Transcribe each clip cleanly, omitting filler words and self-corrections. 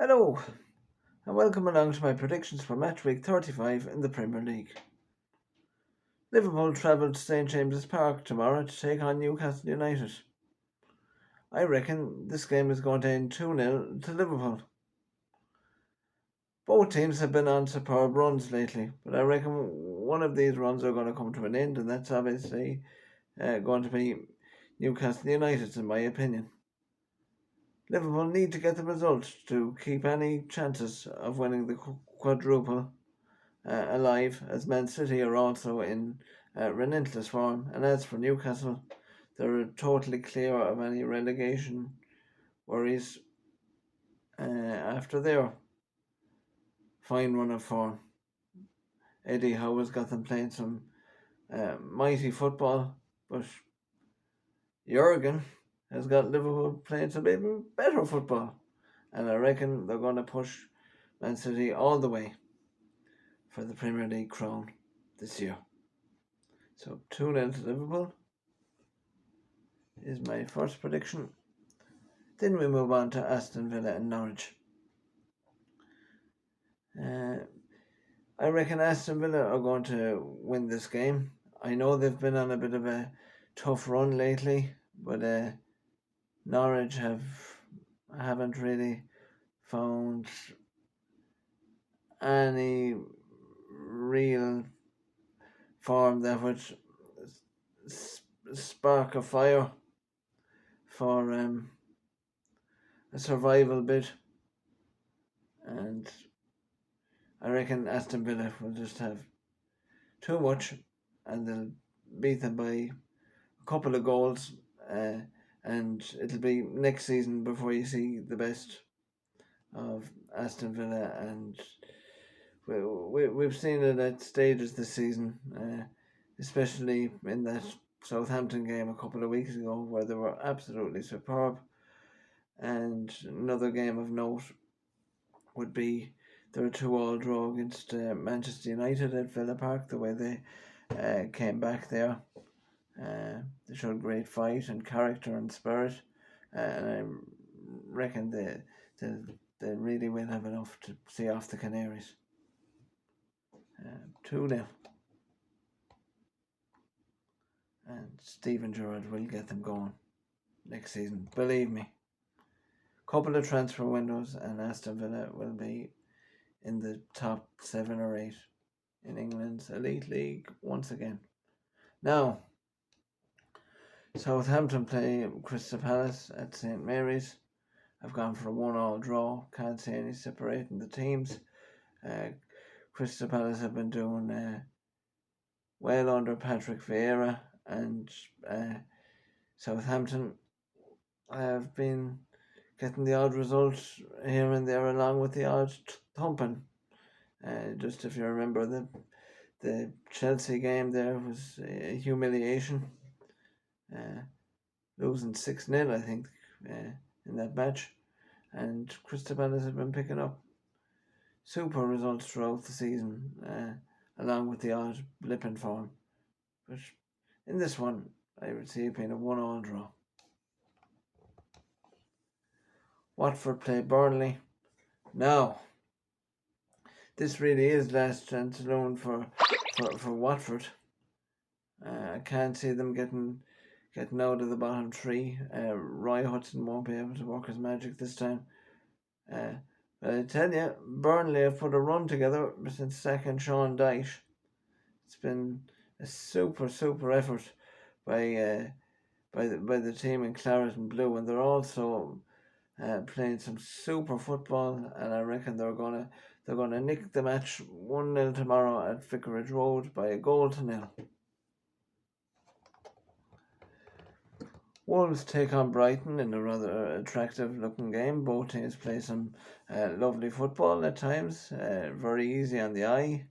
Hello, and welcome along to my predictions for match week 35 in the Premier League. Liverpool travel to St James's Park tomorrow to take on Newcastle United. I reckon this game is going to end 2-0 to Liverpool. Both teams have been on superb runs lately, but I reckon one of these runs are going to come to an end, and that's obviously going to be Newcastle United, in my opinion. Liverpool need to get the result to keep any chances of winning the quadruple alive, as Man City are also in relentless form. And as for Newcastle, they're totally clear of any relegation worries after their fine run of form. Eddie Howe has got them playing some mighty football, but Jurgen has got Liverpool playing some even better football. And I reckon they're going to push Man City all the way for the Premier League crown this year. So 2-0 to Liverpool is my first prediction. Then we move on to Aston Villa and Norwich. I reckon Aston Villa are going to win this game. I know they've been on a bit of a tough run lately, but Norwich haven't really found any real form that would spark a fire for a survival bid, and I reckon Aston Villa will just have too much, and they'll beat them by a couple of goals, and it'll be next season before you see the best of Aston Villa. And we've seen it at stages this season, especially in that Southampton game a couple of weeks ago, where they were absolutely superb. And another game of note would be their 2-2 draw against Manchester United at Villa Park. The way they came back there, they showed great fight and character and spirit, and I reckon they really will have enough to see off the Canaries. 2-0. And Steven Gerrard will get them going next season, believe me. Couple of transfer windows and Aston Villa will be in the top 7 or 8 in England's Elite League once again. Now, Southampton play Crystal Palace at St Mary's. I've gone for a 1-1 draw. Can't see any separating the teams. Crystal Palace have been doing well under Patrick Vieira, and Southampton have been getting the odd result here and there, along with the odd thumping. Just if you remember, the Chelsea game there was a humiliation, losing 6-0, I think, in that match. And Crystal Palace have been picking up super results throughout the season, along with the odd blip in form. But in this one, I would see it being a 1-1 draw. Watford play Burnley. Now, this really is last chance alone for Watford. I can't see them getting out of the bottom three. Roy Hodgson won't be able to work his magic this time. But I tell you, Burnley have put a run together since sacking Sean Dyche. It's been a super effort by the team in claret and blue, and they're also playing some super football, and I reckon they're gonna nick the match 1-0 tomorrow at Vicarage Road by a goal to nil. Wolves take on Brighton in a rather attractive looking game. Both teams play some lovely football at times, very easy on the eye.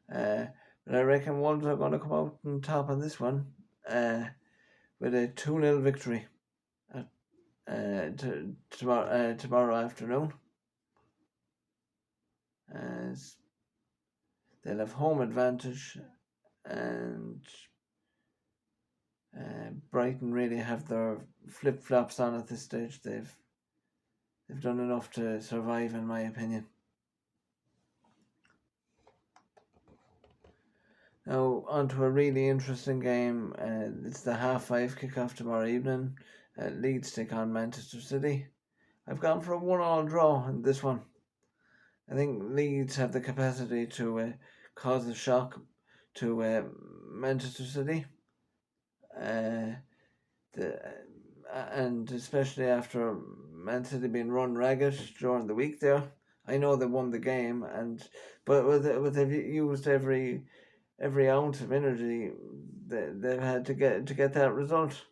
But I reckon Wolves are going to come out on top on this one with a 2-0 victory tomorrow afternoon. As they'll have home advantage, and Brighton really have their flip-flops on at this stage. They've they've done enough to survive, in my opinion. Now, on to a really interesting game. It's the 5:30 kickoff tomorrow evening. Leeds take on Manchester City. I've gone for a 1-1 draw in this one. I think Leeds have the capacity to cause a shock to Manchester City. And especially after Man City being run ragged during the week there. I know they won the game, but they've used every ounce of energy they've had to get that result.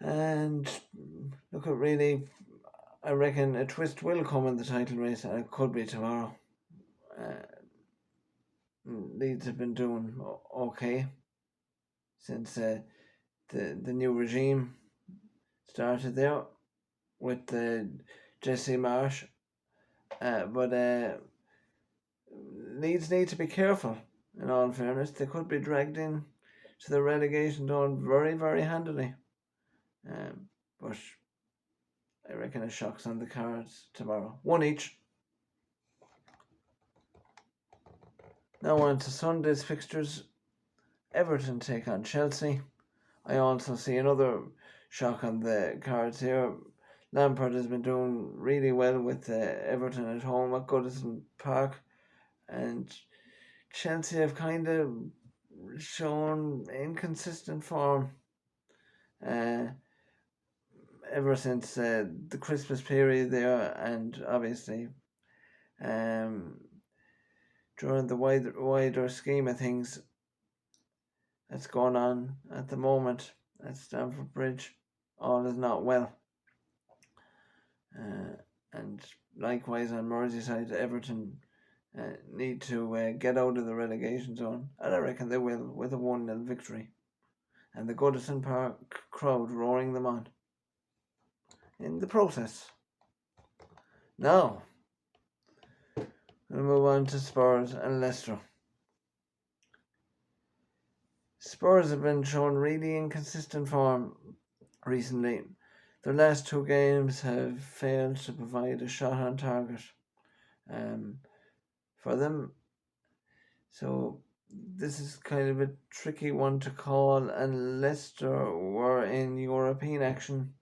And look, really, I reckon a twist will come in the title race, and it could be tomorrow. Leeds have been doing okay since the new regime started there with Jesse Marsh, but Leeds need to be careful. In all fairness, they could be dragged in to the relegation zone very, very handily. But I reckon a shock's on the cards tomorrow. One each. Now on to Sunday's fixtures. Everton take on Chelsea. I also see another shock on the cards here. Lampard has been doing really well with Everton at home at Goodison Park, and Chelsea have kind of shown inconsistent form ever since the Christmas period there, and obviously during the wider scheme of things that's going on at the moment at Stamford Bridge, all is not well. And likewise on Merseyside, Everton need to get out of the relegation zone, and I reckon they will with a 1-0 victory, and the Goodison Park crowd roaring them on in the process. Now, we'll move on to Spurs and Leicester. Spurs have been showing really inconsistent form recently. Their last two games have failed to provide a shot on target for them. So this is kind of a tricky one to call, and Leicester were in European action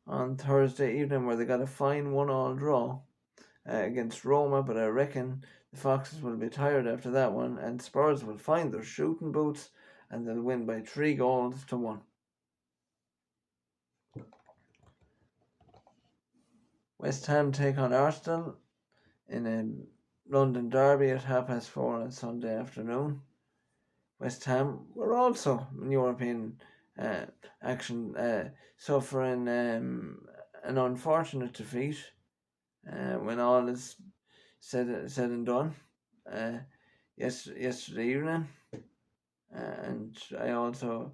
on Thursday evening where they got a fine 1-1 draw against Roma, but I reckon the Foxes will be tired after that one, and Spurs will find their shooting boots and they'll win by 3-1. West Ham take on Arsenal in a London derby at 4:30 on Sunday afternoon. West Ham were also in European action, suffering an unfortunate defeat when all is said and done yesterday evening. And I also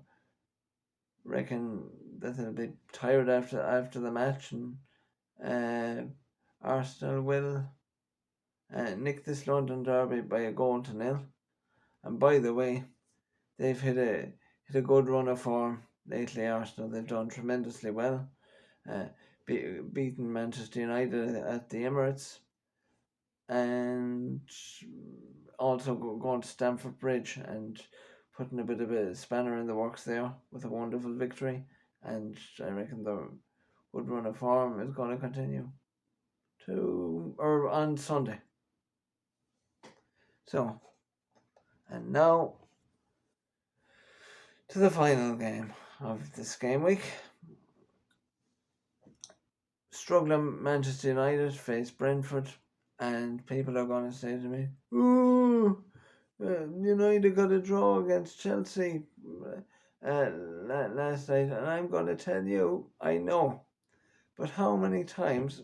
reckon that they'll be tired after the match, and Arsenal will nick this London derby by a 1-0. And by the way, they've hit a good run of form lately. Arsenal, they've done tremendously well, beating Manchester United at the Emirates, and also going to Stamford Bridge and putting a bit of a spanner in the works there with a wonderful victory. And I reckon the good run of form is going to continue on Sunday. So, and now to the final game of this game week. Struggling Manchester United face Brentford, and people are going to say to me, "Ooh, United got a draw against Chelsea last night," and I'm going to tell you, I know, but how many times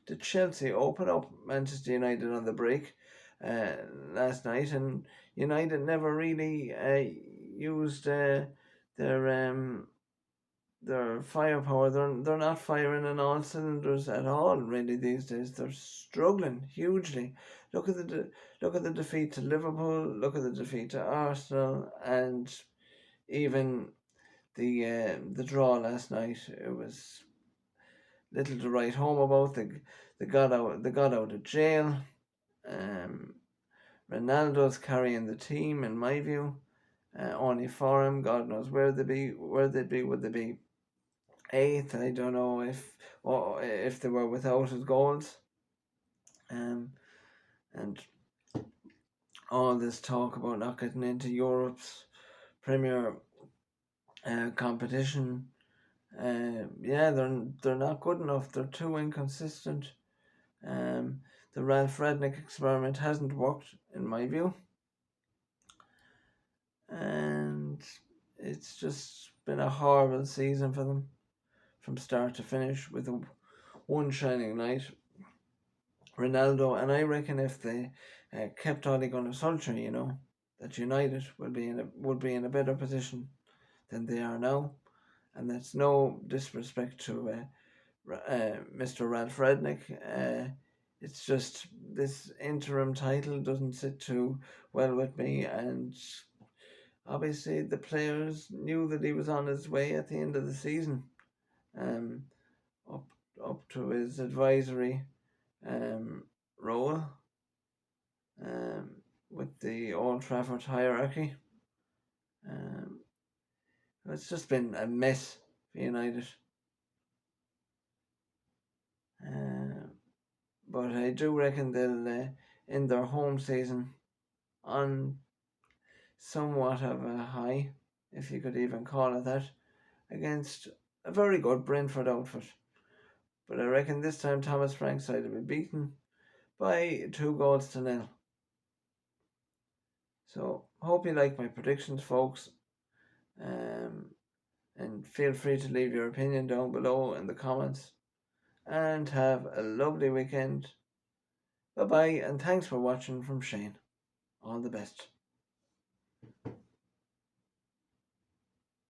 did Chelsea open up Manchester United on the break last night, and United never really used their firepower. They're not firing on all cylinders at all really these days. They're struggling hugely. Look at the defeat to Liverpool. Look at the defeat to Arsenal, and even the draw last night. It was little to write home about. They got out of jail. Um, Ronaldo's carrying the team, in my view. Only for him, God knows where they'd be. Where they'd be? Would they be eighth? I don't know if they were without his goals. And all this talk about not getting into Europe's Premier competition. Yeah, they're not good enough. They're too inconsistent. The Ralph Rednick experiment hasn't worked, in my view, and it's just been a horrible season for them from start to finish, with one shining light, Ronaldo. And I reckon if they kept Ole Gunnar Solskjaer, that United would be in a better position than they are now. And that's no disrespect to Mr. Ralph Rednick. It's just this interim title doesn't sit too well with me, and obviously the players knew that he was on his way at the end of the season, um, up up to his advisory role, um, with the Old Trafford hierarchy. Um, it's just been a mess for United. Uh, but I do reckon they'll end their home season on somewhat of a high, if you could even call it that, against a very good Brentford outfit. But I reckon this time Thomas Frank's side will be beaten by 2 goals to 0. So hope you like my predictions, folks. Um, and feel free to leave your opinion down below in the comments. And have a lovely weekend. Bye bye, and thanks for watching from Shane. All the best.